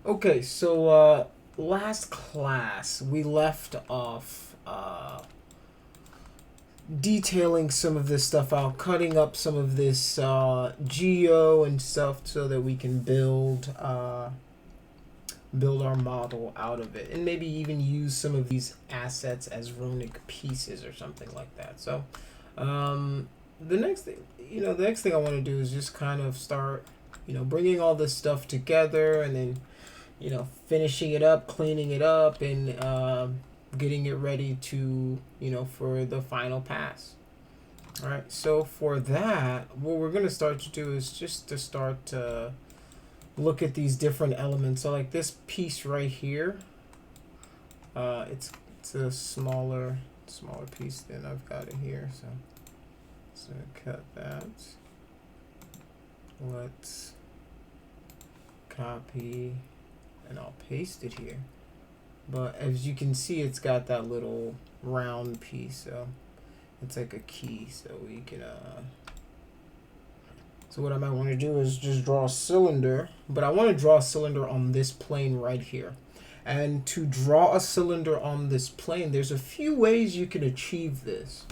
Okay, so last class we left off detailing some of this stuff out, cutting up some of this geo and stuff so that we can build our model out of it, and maybe even use some of these assets as runic pieces or something like that. So the next thing, I want to do is just kind of start, bringing all this stuff together, and then finishing it up, cleaning it up, and getting it ready to, for the final pass. All right, so for that, what we're going to start to do is just to start to look at these different elements. So like this piece right here, it's a smaller piece than I've got it here. So cut that. Let's copy, and I'll paste it here. But as you can see, it's got that little round piece, so it's like a key. So we can so what I might want to do is just draw a cylinder, but I want to draw a cylinder on this plane right here. And to draw a cylinder on this plane, there's a few ways you can achieve this,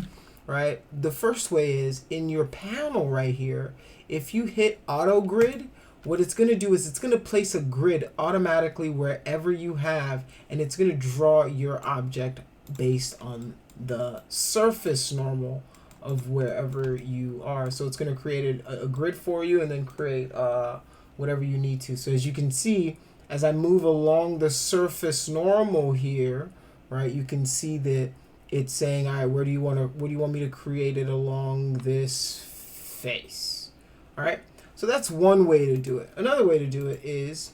right? The first way is in your panel right here. If you hit auto grid, what it's going to do is it's going to place a grid automatically wherever you have, and it's going to draw your object based on the surface normal of wherever you are. So it's going to create a grid for you, and then create whatever you need to. So as you can see, as I move along the surface normal here, right, you can see that it's saying, all right, what do you want me to create it along this face? All right. So that's one way to do it. Another way to do it is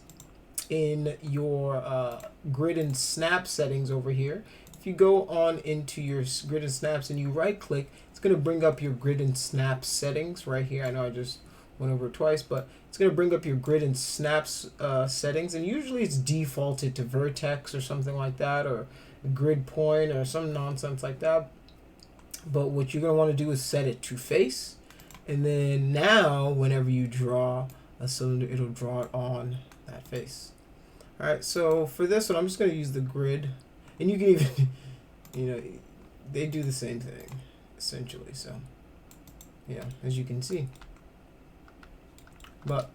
in your grid and snap settings over here. If you go on into your grid and snaps and you right click, it's going to bring up your grid and snap settings right here. I know I just went over it twice, but it's going to bring up your grid and snaps settings, and usually it's defaulted to vertex or something like that, or grid point or some nonsense like that. But what you're going to want to do is set it to face. And then now, whenever you draw a cylinder, it'll draw it on that face. All right, so for this one, I'm just going to use the grid. And you can even, they do the same thing, essentially. So, yeah, as you can see. But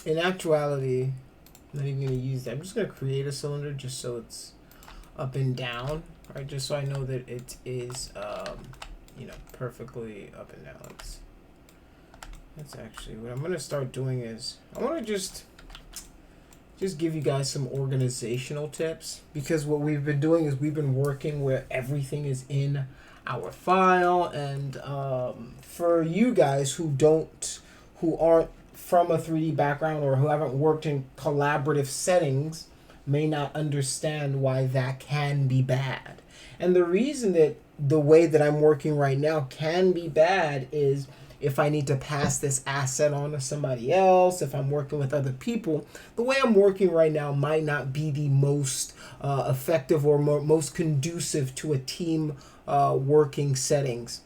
in actuality, I'm not even going to use that. I'm just going to create a cylinder just so it's up and down, right? Just so I know that it is... perfectly up and down. That's actually what I'm going to start doing is I want to just give you guys some organizational tips, because what we've been doing is we've been working where everything is in our file, and for you guys who aren't from a 3D background or who haven't worked in collaborative settings may not understand why that can be bad. And the reason that the way that I'm working right now can be bad is if I need to pass this asset on to somebody else, if I'm working with other people, the way I'm working right now might not be the most effective or most conducive to a team working settings,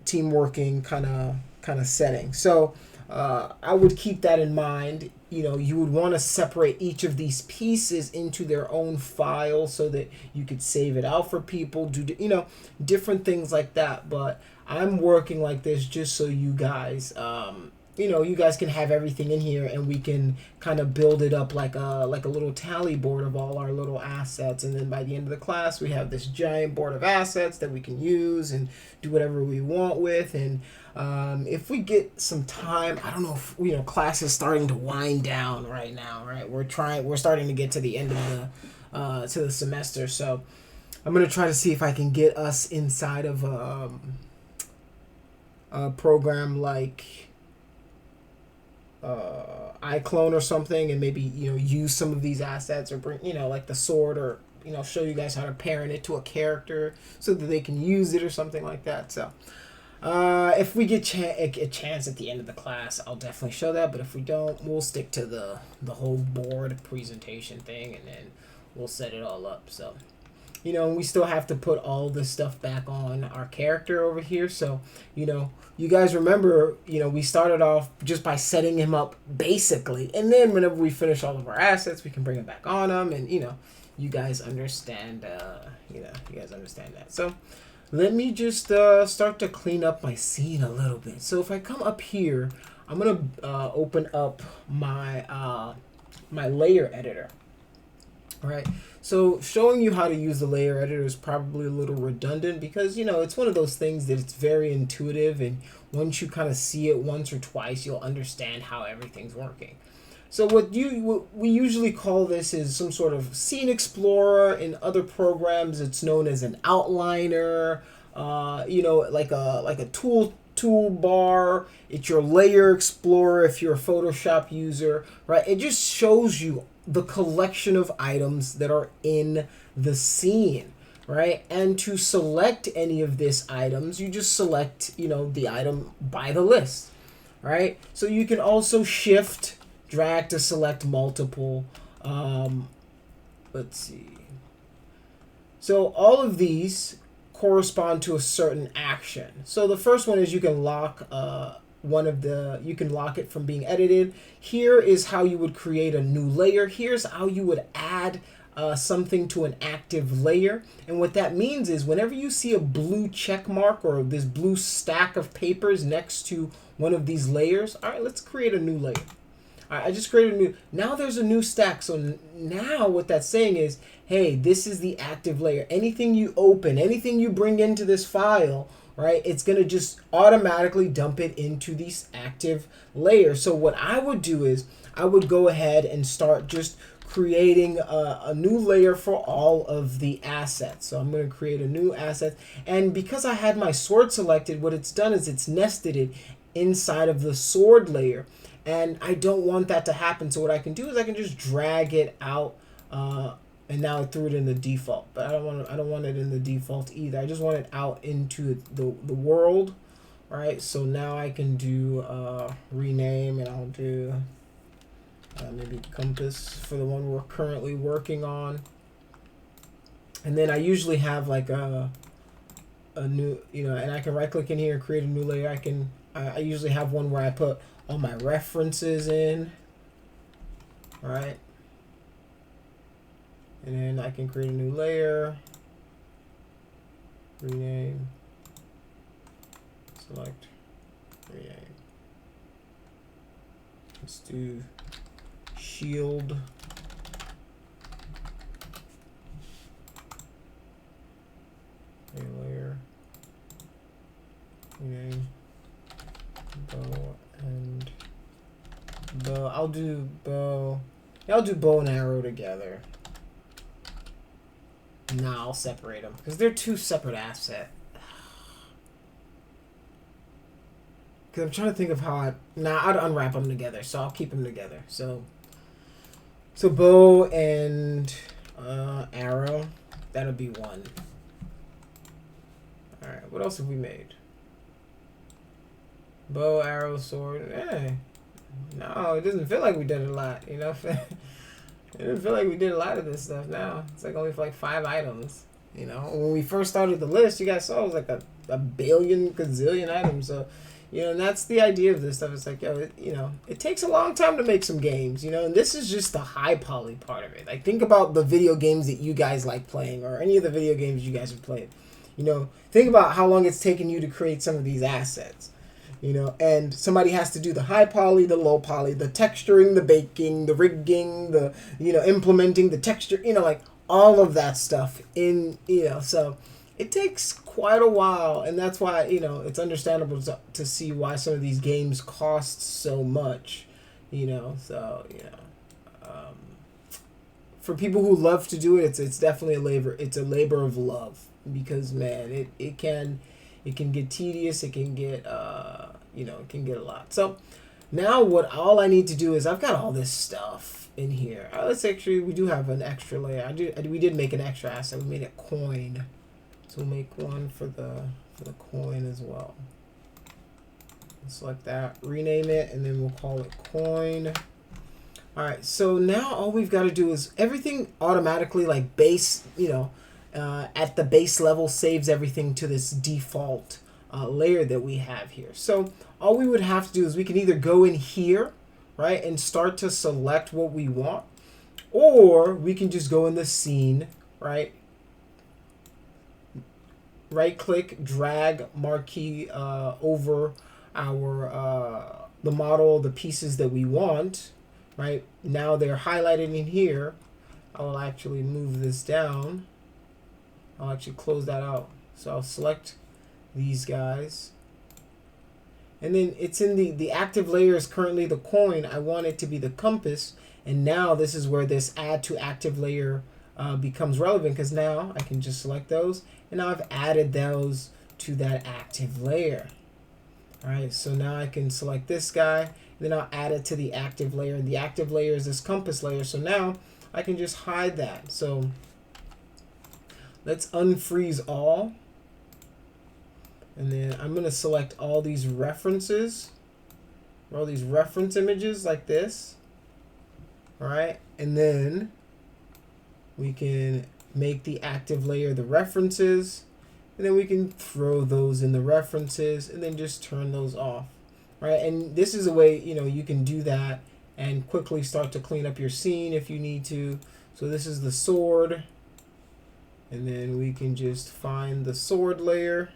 team working kind of setting. So I would keep that in mind. You would want to separate each of these pieces into their own file so that you could save it out for people, do different things like that. But I'm working like this just so you guys, you guys can have everything in here, and we can kind of build it up like a little tally board of all our little assets. And then by the end of the class, we have this giant board of assets that we can use and do whatever we want with. And if we get some time, I don't know if class is starting to wind down right now, right? We're starting to get to the end of the semester, so I'm gonna try to see if I can get us inside of a program like iClone or something, and maybe use some of these assets, or bring like the sword, or show you guys how to parent it to a character so that they can use it or something like that. So if we get a chance at the end of the class, I'll definitely show that. But if we don't, we'll stick to the whole board presentation thing, and then we'll set it all up. So you know, and we still have to put all this stuff back on our character over here. So, you know, you guys remember, you know, we started off just by setting him up basically, and then whenever we finish all of our assets, we can bring it back on him, and you know, you guys understand, you know, you guys understand that. So let me just start to clean up my scene a little bit. So if I come up here, I'm gonna open up my my layer editor. All right. So showing you how to use the layer editor is probably a little redundant because, you know, it's one of those things that it's very intuitive, and once you kind of see it once or twice, you'll understand how everything's working. So what we usually call this is some sort of scene explorer. In other programs, it's known as an outliner. You know, like a toolbar. It's your layer explorer if you're a Photoshop user, right? It just shows you the collection of items that are in the scene, right? And to select any of these items, you just select, you know, the item by the list, right? So you can also shift, drag to select multiple. Let's see. So all of these correspond to a certain action. So the first one is you can lock you can lock it from being edited. Here is how you would create a new layer. Here's how you would add something to an active layer. And what that means is whenever you see a blue check mark or this blue stack of papers next to one of these layers, all right, let's create a new layer. All right, I just created a new, now there's a new stack. So now what that's saying is, hey, this is the active layer. Anything you open, anything you bring into this file, right, it's going to just automatically dump it into these active layers. So what I would do is I would go ahead and start just creating a new layer for all of the assets. So I'm going to create a new asset. And because I had my sword selected, what it's done is it's nested it inside of the sword layer. And I don't want that to happen. So what I can do is I can just drag it out. And now I threw it in the default, but I don't want it in the default either. I just want it out into the world, right? So now I can do rename, and I'll do maybe compass for the one we're currently working on. And then I usually have like a new, you know, and I can right click in here and create a new layer. I usually have one where I put all my references in, right? And then I can create a new layer, rename, select, rename. Let's do shield. A layer, rename, bow and bow. I'll do bow. Yeah, I'll do bow and arrow together. Nah, I'll separate them because they're two separate assets. Because I'm trying to think of how I'd unwrap them together, so I'll keep them together. So bow and arrow, that'll be one. All right, what else have we made? Bow, arrow, sword. No, it doesn't feel like we did a lot, you know. It doesn't feel like we did a lot of this stuff now. It's like only for like 5 items. You know, when we first started the list, you guys saw it was like a billion gazillion items. So, you know, and that's the idea of this stuff. It's like, yo, you know, it takes a long time to make some games, you know, and this is just the high poly part of it. Like, think about the video games that you guys like playing, or any of the video games you guys have played. You know, think about how long it's taken you to create some of these assets. You know, and somebody has to do the high poly, the low poly, the texturing, the baking, the rigging, the, you know, implementing the texture, you know, like all of that stuff in, you know, so it takes quite a while, and that's why, you know, it's understandable to see why some of these games cost so much, you know, so, you know, for people who love to do it, it's definitely a labor of love, because, man, it can get tedious, it can get, you know, it can get a lot. So now all I need to do is I've got all this stuff in here. We do have an extra layer. We did make an extra asset. We made it coin. So we'll make one for the coin as well. Select that, rename it, and then we'll call it coin. All right, so now all we've got to do is everything automatically, like base, you know, at the base level saves everything to this default layer that we have here. So all we would have to do is we can either go in here, right, and start to select what we want, or we can just go in the scene, right, right click, drag marquee over our the model, the pieces that we want, right? Now they're highlighted in here. I'll actually move this down. I'll actually close that out. So I'll select these guys. And then it's in the active layer is currently the coin. I want it to be the compass. And now this is where this add to active layer becomes relevant, because now I can just select those. And now I've added those to that active layer. All right, so now I can select this guy. Then I'll add it to the active layer. The active layer is this compass layer. So now I can just hide that. So let's unfreeze all. And then I'm going to select all these references, all these reference images like this. All right, and then we can make the active layer the references, and then we can throw those in the references and then just turn those off. Right, and this is a way, you know, you can do that and quickly start to clean up your scene if you need to. So this is the sword, and then we can just find the sword layer,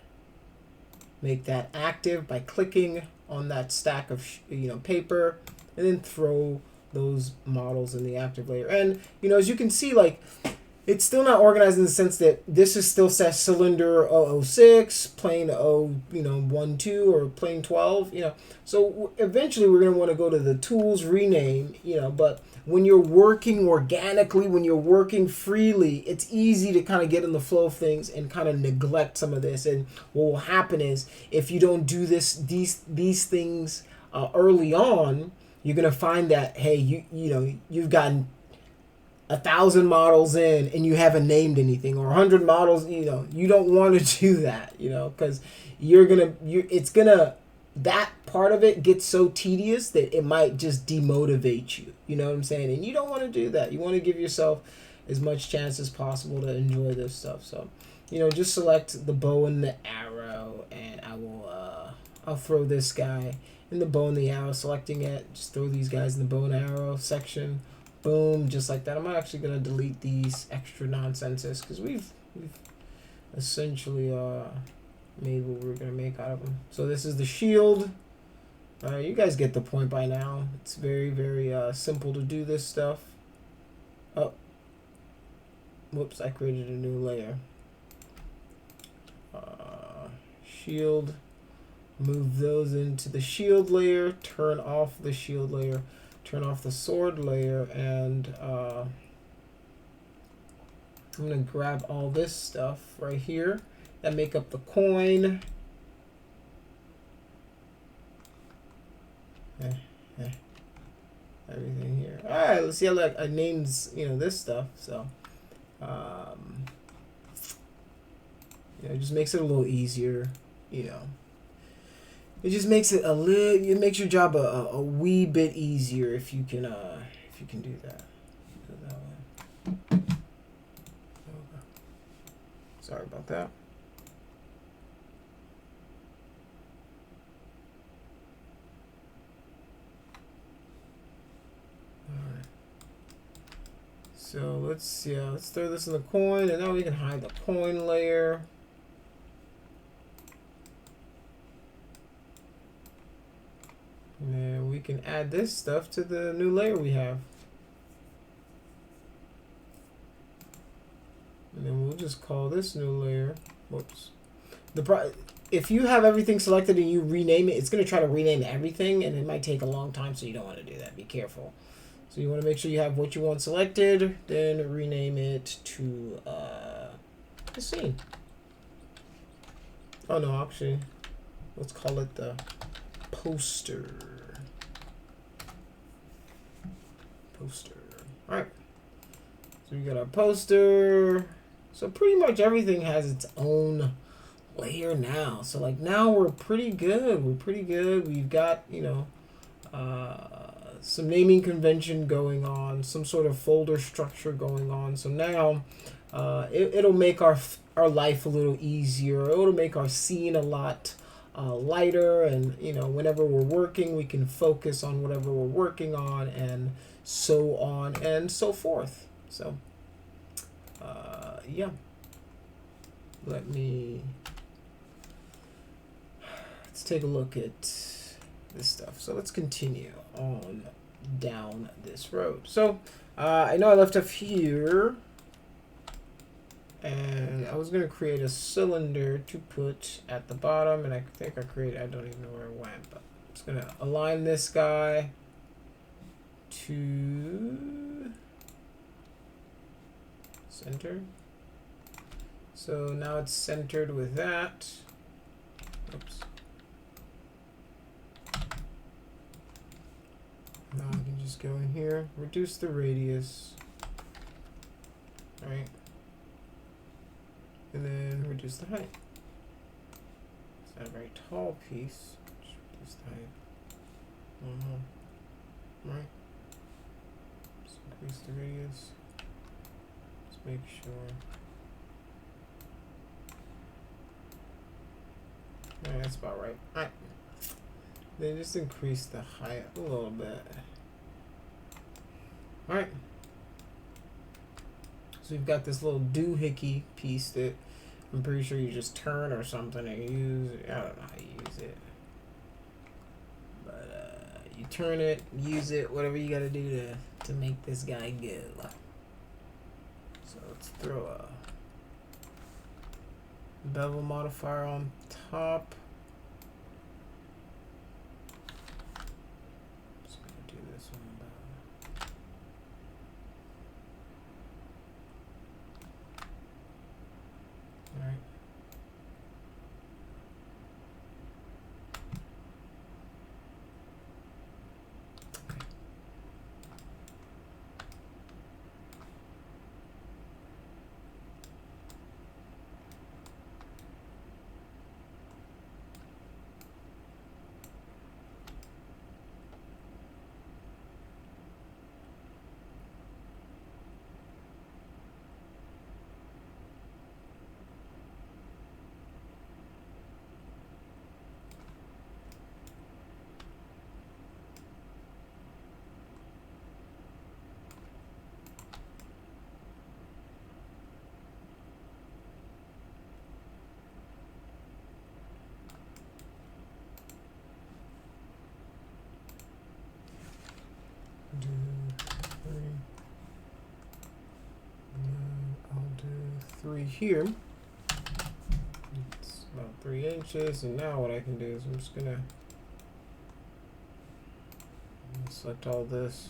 make that active by clicking on that stack of paper, and then throw those models in the active layer. And as you can see, like, it's still not organized in the sense that this is still says cylinder 006, plane 12, or plane 12, So eventually we're going to want to go to the tools, rename, but when you're working organically, when you're working freely, it's easy to kind of get in the flow of things and kind of neglect some of this. And what will happen is, if you don't do these things early on, you're going to find that, hey, you've gotten 1,000 models in and you haven't named anything, or 100 models. You don't want to do that, because that part of it gets so tedious that it might just demotivate you. You know what I'm saying? And you don't want to do that. You want to give yourself as much chance as possible to enjoy this stuff. So, just select the bow and the arrow, and I'll throw this guy in the bow and the arrow, selecting it. Just throw these guys in the bow and arrow section. Boom, just like that. I'm actually going to delete these extra nonsenses, because we've essentially made what we're going to make out of them. So this is the shield. You guys get the point by now. It's very, very simple to do this stuff. Oh, whoops, I created a new layer. Shield. Move those into the shield layer. Turn off the shield layer. Turn off the sword layer, and I'm going to grab all this stuff right here that make up the coin. Everything here. All right, let's see how I names this stuff. So it just makes it a little easier. It just makes it it makes your job a wee bit easier if you can do that. Sorry about that. Alright. So let's throw this in the coin, and now we can hide the coin layer. And then we can add this stuff to the new layer we have. And then we'll just call this new layer. Whoops. If you have everything selected and you rename it, it's going to try to rename everything, and it might take a long time, so you don't want to do that. Be careful. So you want to make sure you have what you want selected, then rename it to the scene. Oh no, actually, let's call it the poster. All right, so we got our poster. So pretty much everything has its own layer now. So like now we're pretty good. We've got some naming convention going on, some sort of folder structure going on. So now It'll make our life a little easier. It'll make our scene a lot lighter, and you know, whenever we're working, we can focus on whatever we're working on, and so on and so forth. So yeah, let's take a look at this stuff. So let's continue on down this road. So I know I left off here, and I was going to create a cylinder to put at the bottom, and I think I don't even know where it went, but I'm just going to align this guy to center. So now it's centered with that. Oops. Now I can just go in here, reduce the radius, right? And then reduce the height. It's not a very tall piece. Just reduce the height. Right? Just increase the radius. Just make sure. Alright, that's about right. Alright. Then just increase the height a little bit. Alright. So we've got this little doohickey piece that I'm pretty sure you just turn or something and use. I don't know how you use it. But you turn it, use it, whatever you gotta do to make this guy go. So let's throw a bevel modifier on top. Just gonna do this one about. All right. Do 3. And then I'll do 3 here. It's about 3 inches, and now what I can do is I'm just gonna select all this.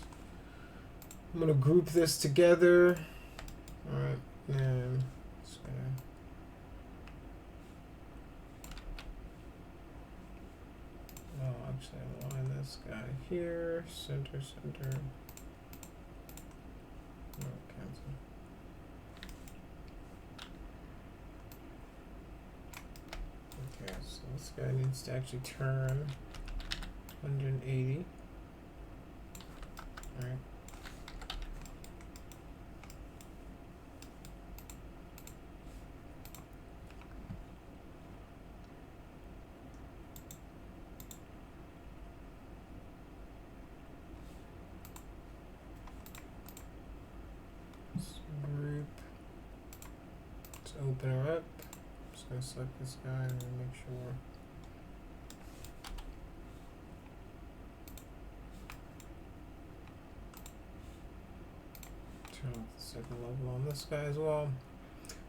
I'm gonna group this together. All right, and just gonna. Oh, actually, align this guy here, center. No, cancel. Okay, so this guy needs to actually turn 180. All right. Group. Let's open her up. Just gonna select this guy and make sure. Turn off the second level on this guy as well.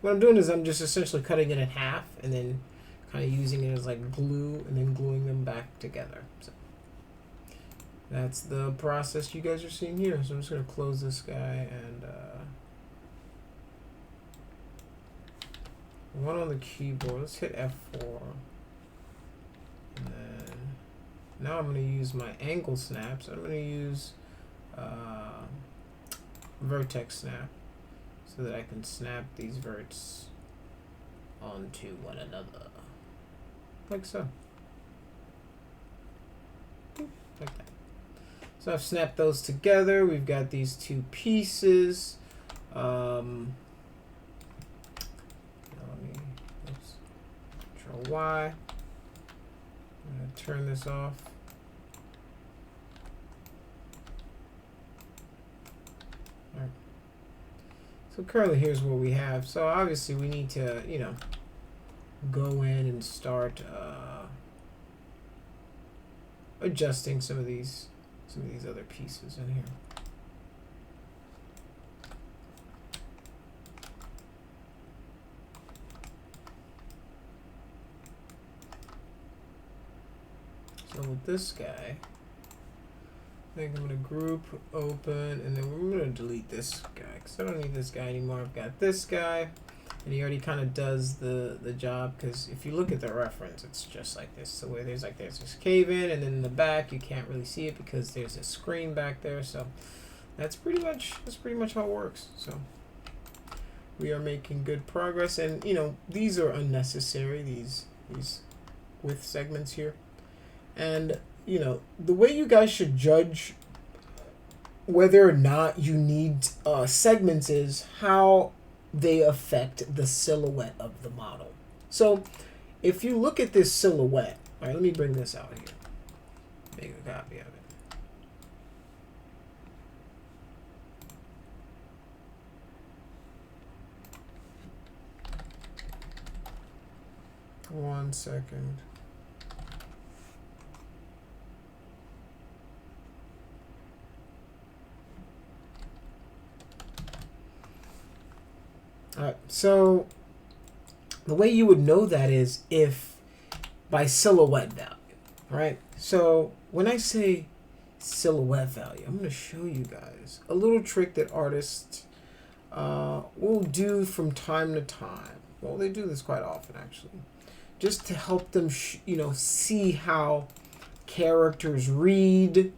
What I'm doing is I'm just essentially cutting it in half and then kind of using it as like glue and then gluing them back together. So that's the process you guys are seeing here. So I'm just gonna close this guy and one on the keyboard. Let's hit F4. And then now I'm going to use my angle snaps. I'm going to use vertex snap so that I can snap these verts onto one another. Like so. Like that. So I've snapped those together. We've got these two pieces. know why. I'm going to turn this off. All right. So currently here's what we have. So obviously we need to, you know, go in and start adjusting some of these other pieces in here. So with this guy, I think I'm going to group, open, and then we're going to delete this guy because I don't need this guy anymore. I've got this guy, and he already kind of does the job, because if you look at the reference, it's just like this. So where there's this cave in, and then in the back you can't really see it because there's a screen back there. So that's pretty much how it works. So we are making good progress, and you know, these are unnecessary, these width segments here. And you know, the way you guys should judge whether or not you need segments is how they affect the silhouette of the model. So if you look at this silhouette, all right, let me bring this out here, make a copy of it. 1 second. All right, so the way you would know that is if by silhouette value, right? So when I say silhouette value, I'm going to show you guys a little trick that artists will do from time to time. Well, they do this quite often, actually, just to help them, you know, see how characters read,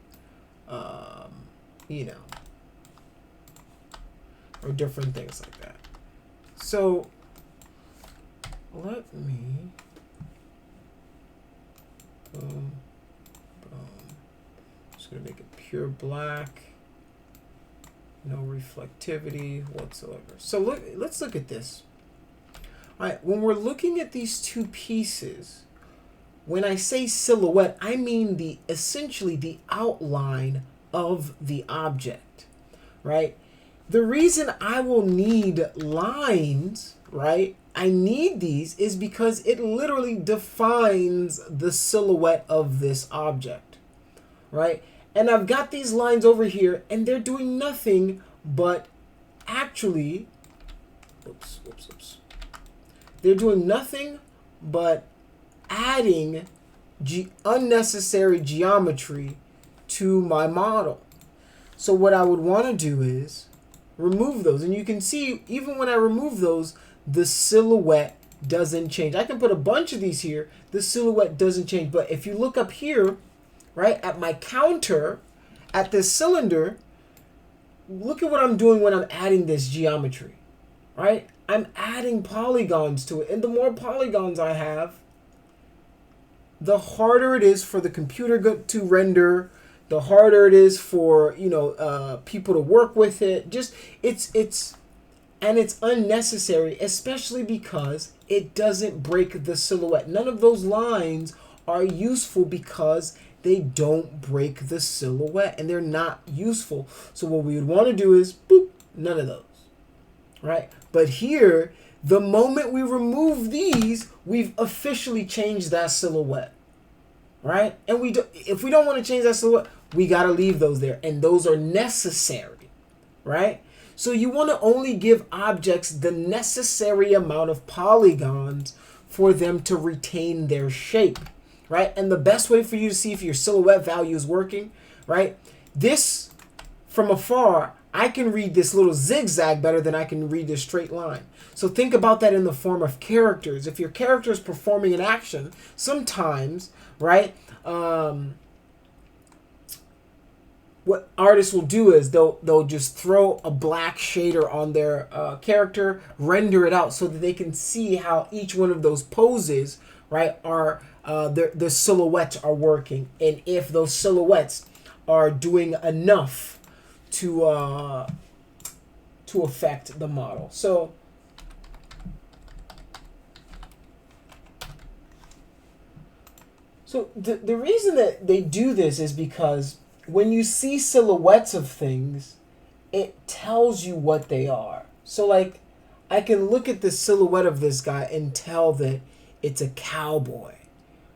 you know, or different things like that. So let me boom, boom. Just gonna make it pure black, no reflectivity whatsoever. So let's look at this. All right, when we're looking at these two pieces, when I say silhouette, I mean essentially the outline of the object, right? The reason I will need lines, right? I need these is because it literally defines the silhouette of this object, right? And I've got these lines over here, and they're doing nothing but actually, oops. They're doing nothing but adding unnecessary geometry to my model. So what I would want to do is remove those, and you can see even when I remove those, the silhouette doesn't change. I can put a bunch of these here, the silhouette doesn't change. But if you look up here, right, at my counter, at this cylinder, look at what I'm doing when I'm adding this geometry, right? I'm adding polygons to it, and the more polygons I have, the harder it is for the computer to render, the harder it is for, you know, people to work with it. Just it's unnecessary, especially because it doesn't break the silhouette. None of those lines are useful because they don't break the silhouette, and they're not useful. So what we would want to do is boop, none of those, right? But here, the moment we remove these, we've officially changed that silhouette. Right? And if we don't want to change that silhouette, we got to leave those there. And those are necessary. Right? So you want to only give objects the necessary amount of polygons for them to retain their shape. Right? And the best way for you to see if your silhouette value is working, right? This, from afar, I can read this little zigzag better than I can read this straight line. So think about that in the form of characters. If your character is performing an action, sometimes, right, what artists will do is they'll just throw a black shader on their character, render it out so that they can see how each one of those poses, right, are the silhouettes are working, and if those silhouettes are doing enough to affect the model. So So the reason that they do this is because when you see silhouettes of things, it tells you what they are. So like, I can look at the silhouette of this guy and tell that it's a cowboy,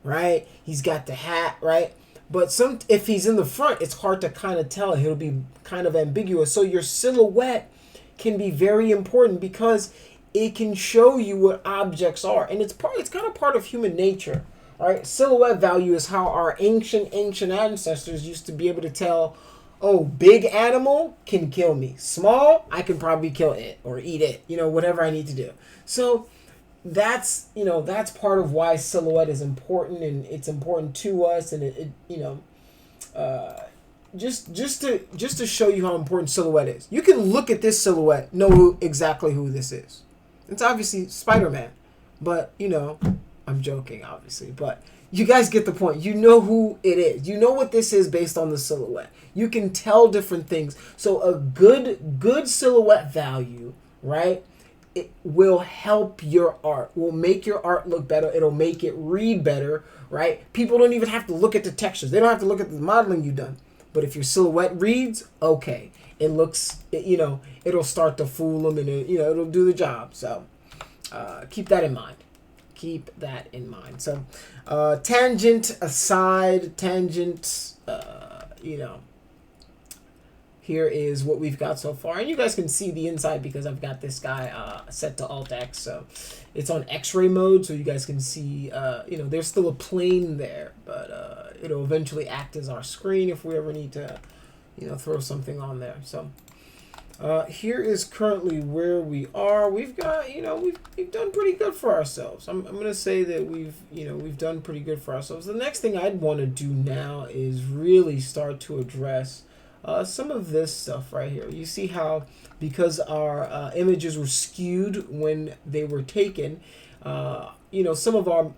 right? He's got the hat, right? But if he's in the front, it's hard to kind of tell. He'll be kind of ambiguous. So your silhouette can be very important because it can show you what objects are, and it's kind of part of human nature, right? Silhouette value is how our ancient ancestors used to be able to tell, oh, big animal can kill me, small I can probably kill it or eat it, whatever I need to do. So that's part of why silhouette is important, and it's important to us, and just to show you how important silhouette is. You can look at this silhouette, know exactly who this is. It's obviously Spider-Man, but I'm joking, obviously, but you guys get the point. You know who it is. You know what this is based on the silhouette. You can tell different things. So a good silhouette value, right? It will help your art. Will make your art look better. It'll make it read better, right? People don't even have to look at the textures. They don't have to look at the modeling you've done. But if your silhouette reads, okay, it looks, it'll start to fool them, and it'll do the job. So keep that in mind. Keep that in mind. So tangent aside, here is what we've got so far. And you guys can see the inside because I've got this guy set to Alt X. So it's on X-ray mode, so you guys can see, there's still a plane there, but it'll eventually act as our screen if we ever need to, throw something on there. So here is currently where we are. We've got, we've done pretty good for ourselves. I'm going to say that we've done pretty good for ourselves. The next thing I'd want to do now is really start to address some of this stuff right here. You see how, because our images were skewed when they were taken, some of our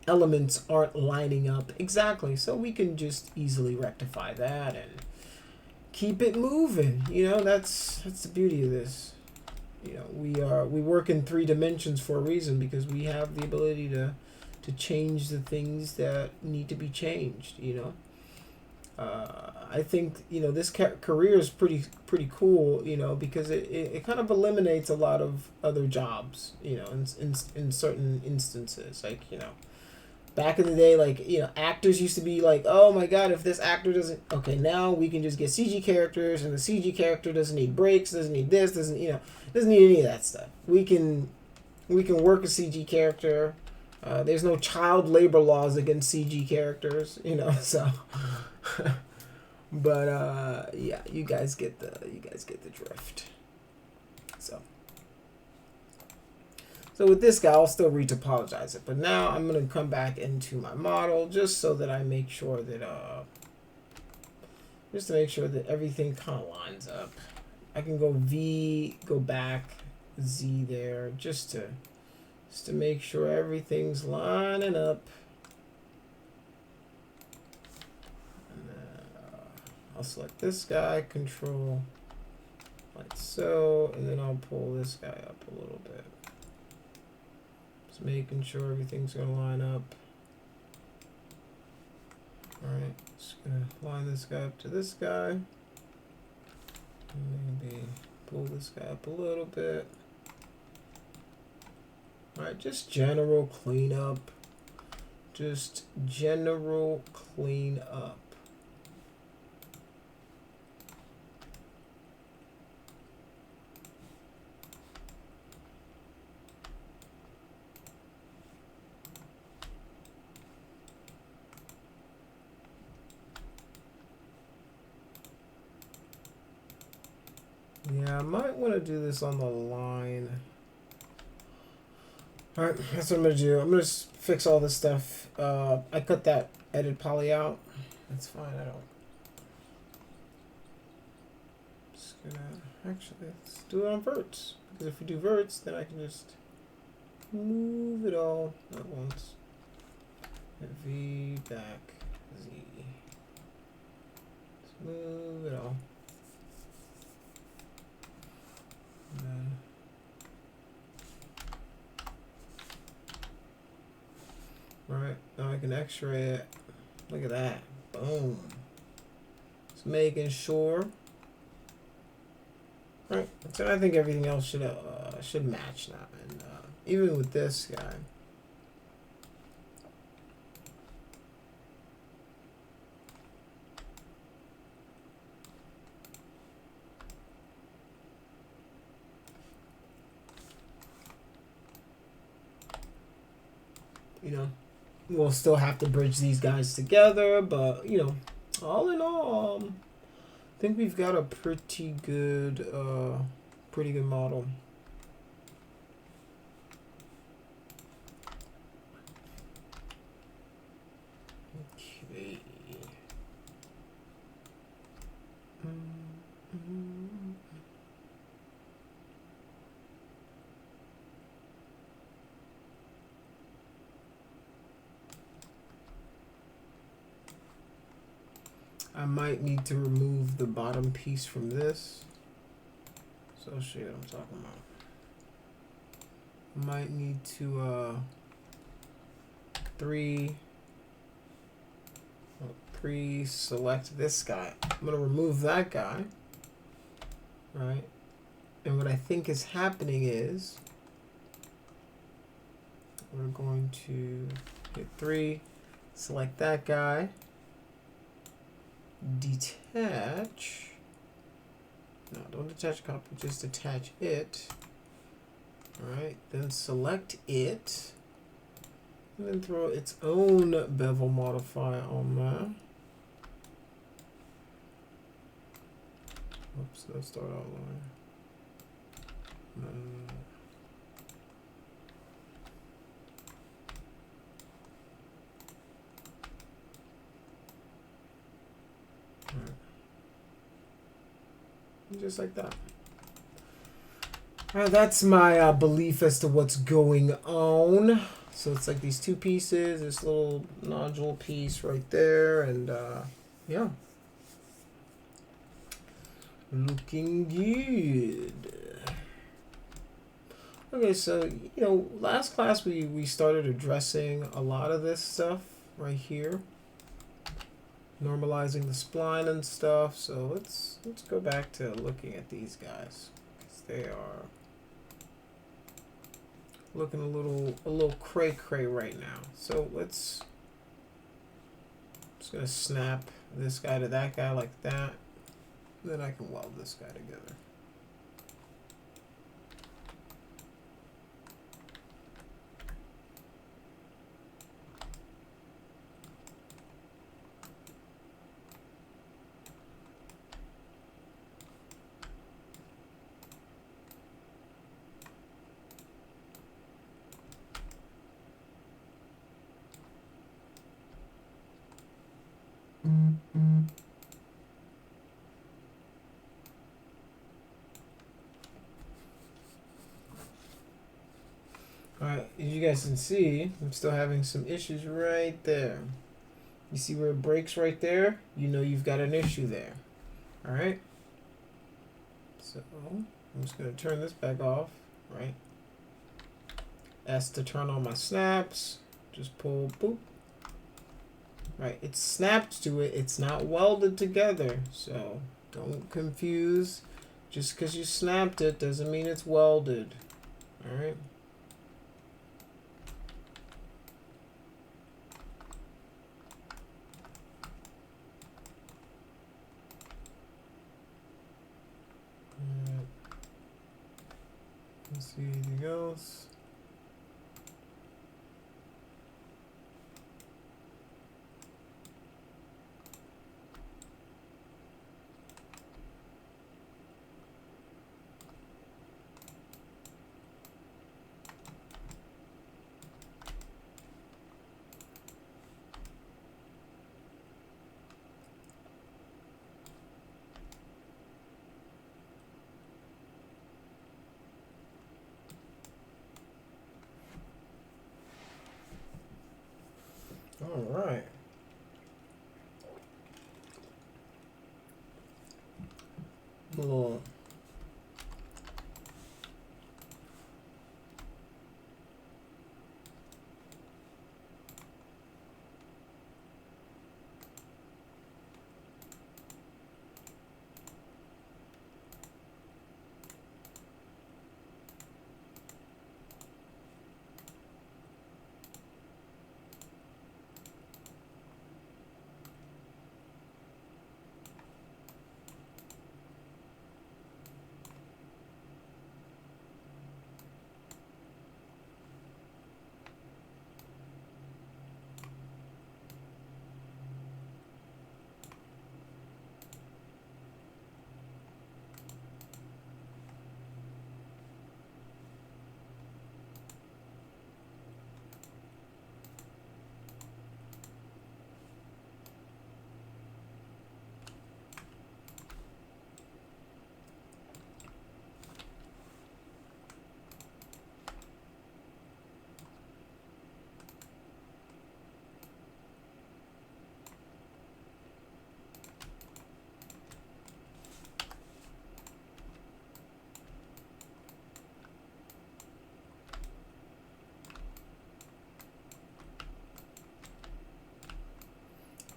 elements aren't lining up exactly. So we can just easily rectify that and keep it moving. That's the beauty of this. We work in 3 dimensions for a reason, because we have the ability to change the things that need to be changed. I think this career is pretty cool, because it kind of eliminates a lot of other jobs, in certain instances. Like, back in the day, like, actors used to be like, oh my god, if this actor doesn't, okay, now we can just get CG characters, and the CG character doesn't need breaks, doesn't need this, doesn't need any of that stuff. We can work a CG character. There's no child labor laws against CG characters, so but yeah, you guys get the drift. So with this guy, I'll still retopologize it, but now I'm going to come back into my model just so that I make sure that everything kind of lines up. I can go V, go back, Z there, just to make sure everything's lining up. And then I'll select this guy, control like so, and then I'll pull this guy up a little bit. Just making sure everything's going to line up. Alright, just going to line this guy up to this guy. Maybe pull this guy up a little bit. Alright, just general cleanup. Just general cleanup. Yeah, I might want to do this on the line. Alright, that's what I'm going to do. I'm going to fix all this stuff. I cut that edit poly out. That's fine, I don't. Just gonna, actually, let's do it on verts. Because if we do verts, then I can just move it all at once. And V back, Z. Just move it all. Right, now I can x-ray it. Look at that. Boom. Just making sure. Right, so I think everything else should match now. And even with this guy. You know, we'll still have to bridge these guys together, but you know, all in all, I think we've got a pretty good model. Okay. I might need to remove the bottom piece from this. So I'll show you what I'm talking about. Might need to pre-select this guy. I'm gonna remove that guy. Right? And what I think is happening is we're going to hit 3, select that guy, detach. No, don't detach copy, just attach it. Alright, then select it, and then throw its own bevel modifier on there. Oops, let's start out line. Just like that. Alright, that's my belief as to what's going on. So it's like these two pieces, this little nodule piece right there, and yeah. Looking good. Okay, so, you know, last class we started addressing a lot of this stuff right here. Normalizing the spline and stuff. So let's go back to looking at these guys, because they are looking a little cray right now. So just gonna snap this guy to that guy like that. Then I can weld this guy together. Alright, as you guys can see, I'm still having some issues right there. You see where it breaks right there? You know you've got an issue there. Alright? So, I'm just going to turn this back off, right? S to turn on my snaps. Just pull, boop. Right, it's snapped to it. It's not welded together. So, don't confuse. Just because you snapped it doesn't mean it's welded. Alright? Let's see anything else. All right. Little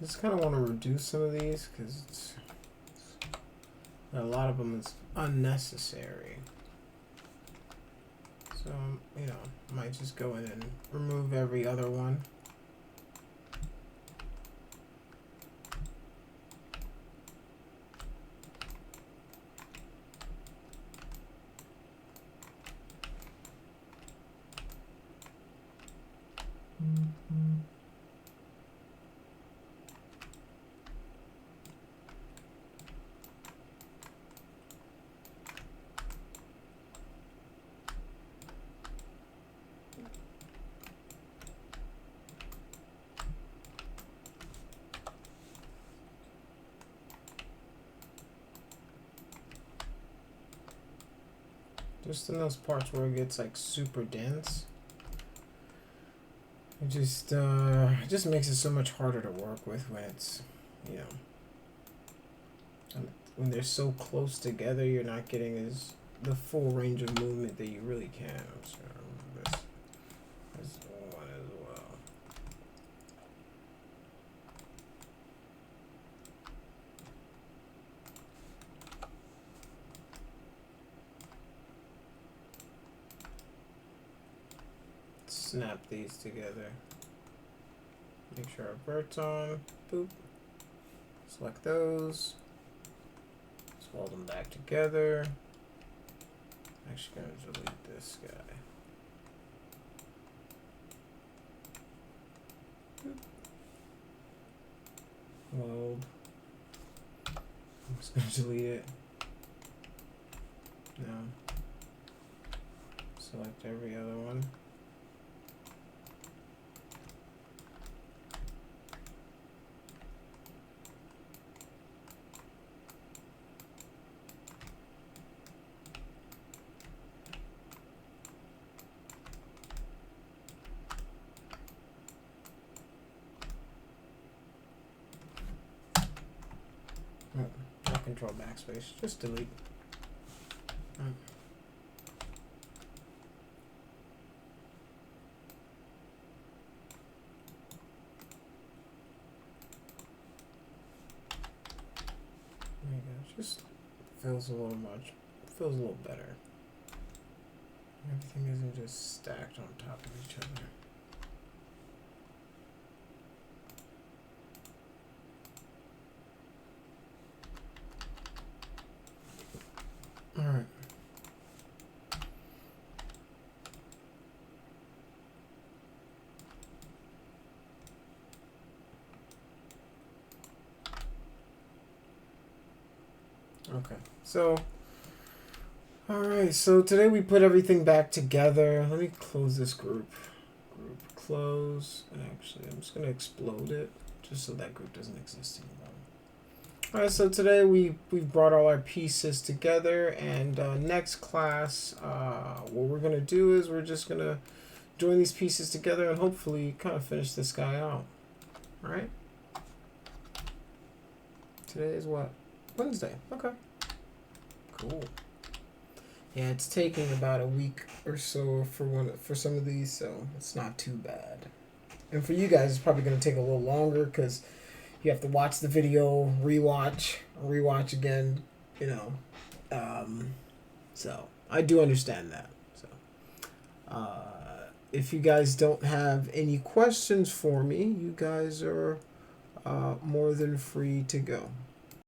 Just kind of want to reduce some of these because a lot of them is unnecessary. So, you know, might just go in and remove every other one. Just in those parts where it gets like super dense, it just makes it so much harder to work with when it's, you know, when they're so close together, you're not getting the full range of movement that you really can. I'm just gonna remove this one as well. Snap these together. Make sure our vert's on. Boop. Select those. Weld them back together. Actually, gonna delete this guy. Boop. Weld. I'm just gonna delete it. Now, select every other one. Not control backspace, just delete. There you go. Just feels a little better. Everything isn't just stacked on top of each other. All right. Okay. So, all right. So today we put everything back together. Let me close this group. Group close. And actually, I'm just gonna explode it just so that group doesn't exist anymore. All right, so today we've brought all our pieces together, and next class, what we're gonna do is we're just gonna join these pieces together and hopefully kind of finish this guy out. All right. Today is what? Wednesday. Okay. Cool. Yeah, it's taking about a week or so for some of these, so it's not too bad. And for you guys, it's probably gonna take a little longer because you have to watch the video, rewatch again, you know. So I do understand that. So if you guys don't have any questions for me, you guys are more than free to go.